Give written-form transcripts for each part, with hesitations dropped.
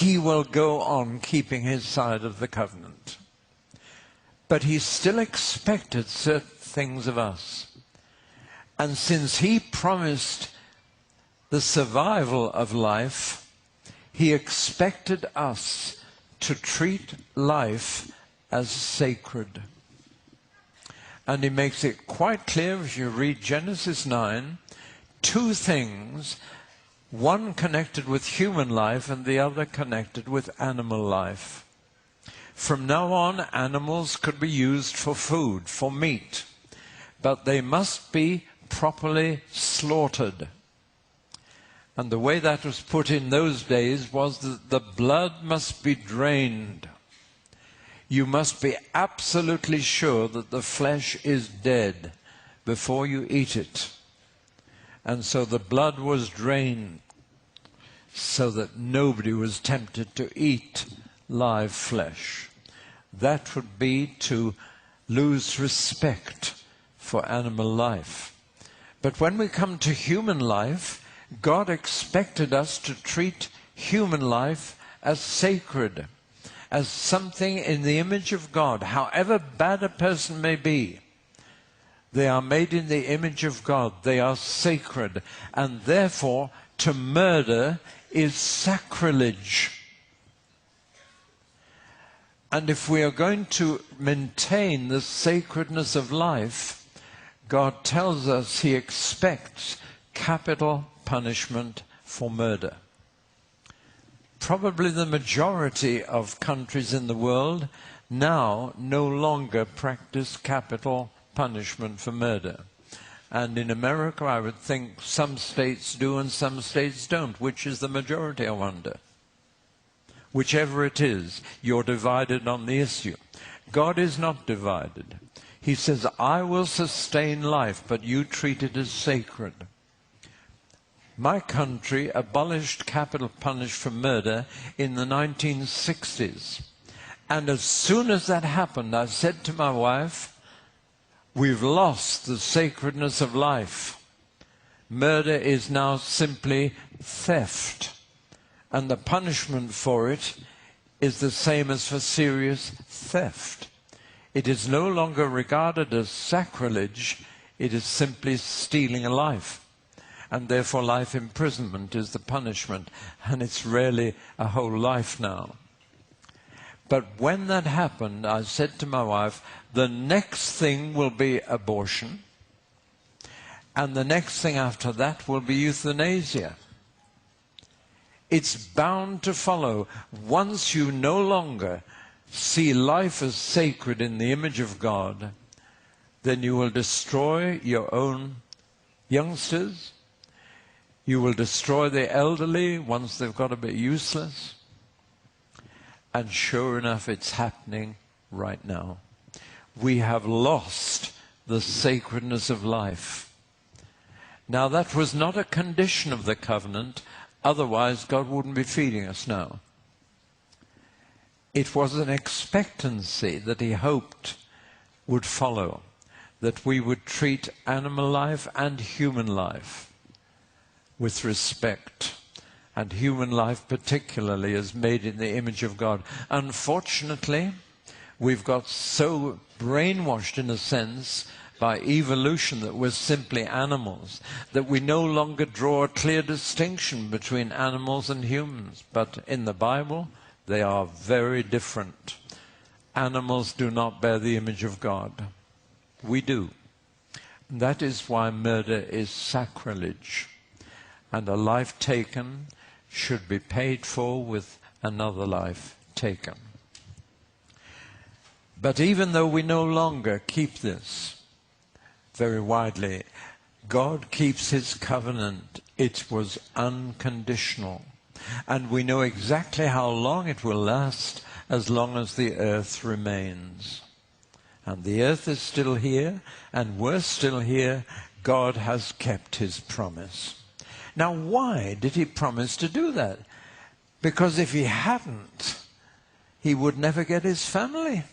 he will go on keeping his side of the covenant. But he still expected certain things of us. And since he promised the survival of life, he expected us to treat life as sacred. And he makes it quite clear, if you read Genesis 9, two things, one connected with human life and the other connected with animal life. From now on, animals could be used for food, for meat, but they must be properly slaughtered. And the way that was put in those days was that the blood must be drained. You must be absolutely sure that the flesh is dead before you eat it. And so the blood was drained so that nobody was tempted to eat live flesh. That would be to lose respect for animal life. But when we come to human life, God expected us to treat human life as sacred, as something in the image of God. However bad a person may be, they are made in the image of God. They are sacred. And therefore, to murder is sacrilege. And if we are going to maintain the sacredness of life, God tells us he expects capital punishment for murder. Probably the majority of countries in the world now no longer practice capital punishment for murder. And in America, I would think some states do and some states don't. Which is the majority, I wonder? Whichever it is, you're divided on the issue. God is not divided. He says, I will sustain life, but you treat it as sacred. My country abolished capital punishment for murder in the 1960s. And as soon as that happened, I said to my wife, we've lost the sacredness of life. Murder is now simply theft. And the punishment for it is the same as for serious theft. It is no longer regarded as sacrilege. It is simply stealing a life. And therefore life imprisonment is the punishment. And it's rarely a whole life now. But when that happened, I said to my wife, the next thing will be abortion, and the next thing after that will be euthanasia. It's bound to follow. Once you no longer see life as sacred in the image of God, then you will destroy your own youngsters. You will destroy the elderly once they've got a bit useless. And sure enough, it's happening right now. We have lost the sacredness of life. Now, that was not a condition of the covenant, otherwise God wouldn't be feeding us now. It was an expectancy that he hoped would follow, that we would treat animal life and human life with respect. And human life particularly is made in the image of God. Unfortunately, we've got so brainwashed in a sense by evolution that we're simply animals, that we no longer draw a clear distinction between animals and humans. But in the Bible, they are very different. Animals do not bear the image of God. We do. And that is why murder is sacrilege. And a life taken should be paid for with another life taken. But even though we no longer keep this very widely, God keeps his covenant. It was unconditional. And we know exactly how long it will last, as long as the earth remains. And the earth is still here, and we're still here. God has kept his promise. Now, why did he promise to do that? Because if he hadn't, he would never get his family.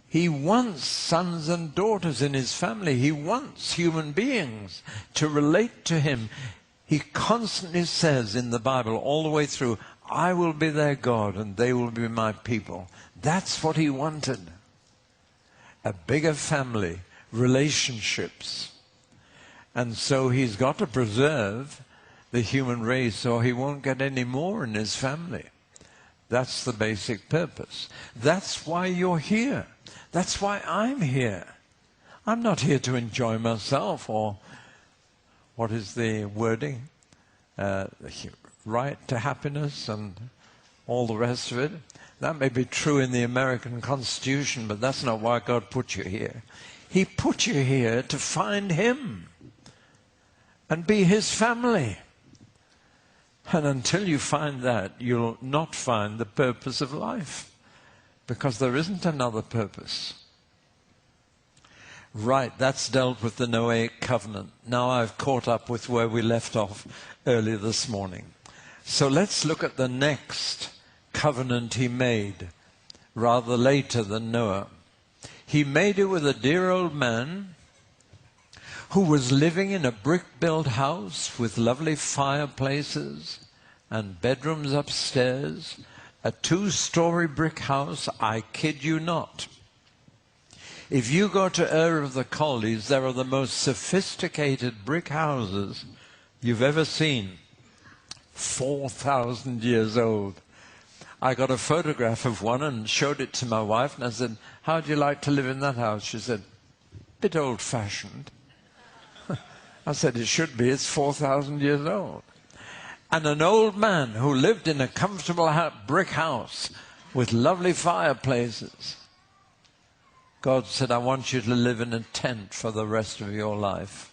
He wants sons and daughters in his family. He wants human beings to relate to him. He constantly says in the Bible, all the way through, I will be their God and they will be my people. That's what he wanted. A bigger family, relationships. And so he's got to preserve the human race or he won't get any more in his family. That's the basic purpose. That's why you're here. That's why I'm here. I'm not here to enjoy myself or, what is the wording? Right to happiness and all the rest of it. That may be true in the American Constitution, but that's not why God put you here. He put you here to find him and be his family. And until you find that, you'll not find the purpose of life, because there isn't another purpose. Right, that's dealt with the Noahic covenant. Now I've caught up with where we left off earlier this morning. So let's look at the next covenant he made, rather later than Noah. He made it with a dear old man who was living in a brick-built house with lovely fireplaces and bedrooms upstairs, a 2-story brick house, I kid you not. If you go to Ur of the Chaldees, there are the most sophisticated brick houses you've ever seen. 4,000 years old. I got a photograph of one and showed it to my wife, and I said, "How do you like to live in that house?" She said, "Bit old-fashioned." I said, "It should be. It's 4,000 years old." And an old man who lived in a comfortable brick house with lovely fireplaces. God said, "I want you to live in a tent for the rest of your life."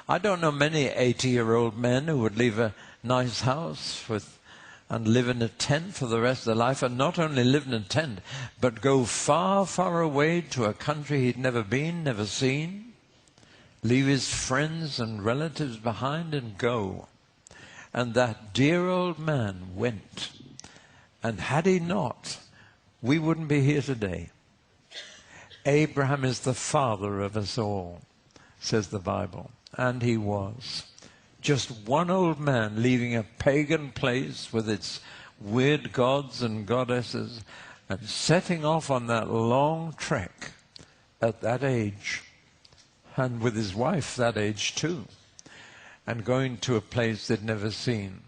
I don't know many 80-year-old men who would leave a nice house and live in a tent for the rest of their life, and not only live in a tent, but go far, far away to a country he'd never been, never seen, leave his friends and relatives behind and go. And that dear old man went. And had he not, we wouldn't be here today. Abraham is the father of us all, says the Bible. And he was. Just one old man leaving a pagan place with its weird gods and goddesses and setting off on that long trek at that age, and with his wife that age too, and going to a place they'd never seen.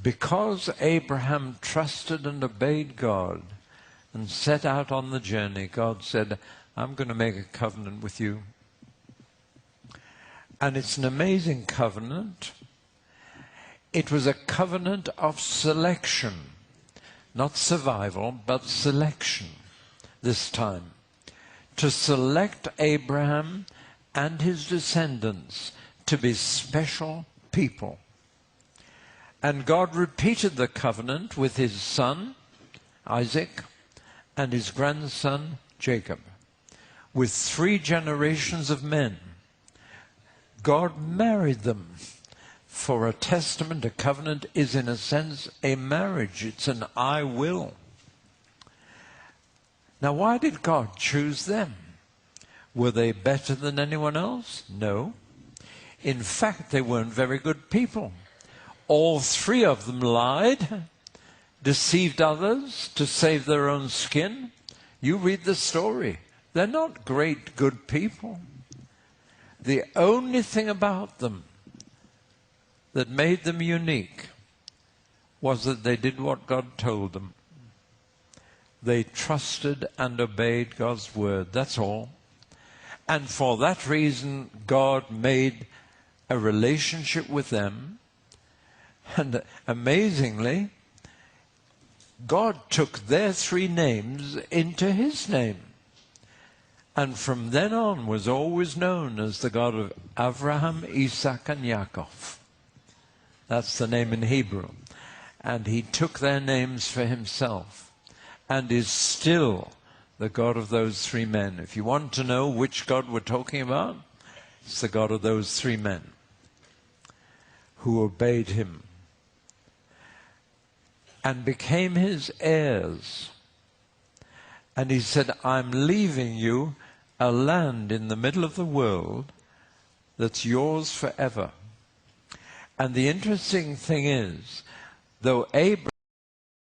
Because Abraham trusted and obeyed God and set out on the journey, God said, "I'm going to make a covenant with you." And it's an amazing covenant. It was a covenant of selection, not survival, but selection this time. To select Abraham and his descendants to be special people. And God repeated the covenant with his son, Isaac, and his grandson, Jacob, with 3 generations of men. God married them. For a testament, a covenant is in a sense a marriage. It's an I will. Now, why did God choose them? Were they better than anyone else? No. In fact, they weren't very good people. All 3 of them lied, deceived others to save their own skin. You read the story. They're not great, good people. The only thing about them that made them unique was that they did what God told them. They trusted and obeyed God's word. That's all. And for that reason, God made a relationship with them. And amazingly, God took their 3 names into his name. And from then on was always known as the God of Abraham, Isaac, and Yaakov. That's the name in Hebrew. And he took their names for himself and is still the God of those 3 men. If you want to know which God we're talking about, it's the God of those 3 men who obeyed him and became his heirs. And he said, "I'm leaving you a land in the middle of the world that's yours forever." And the interesting thing is, though Abraham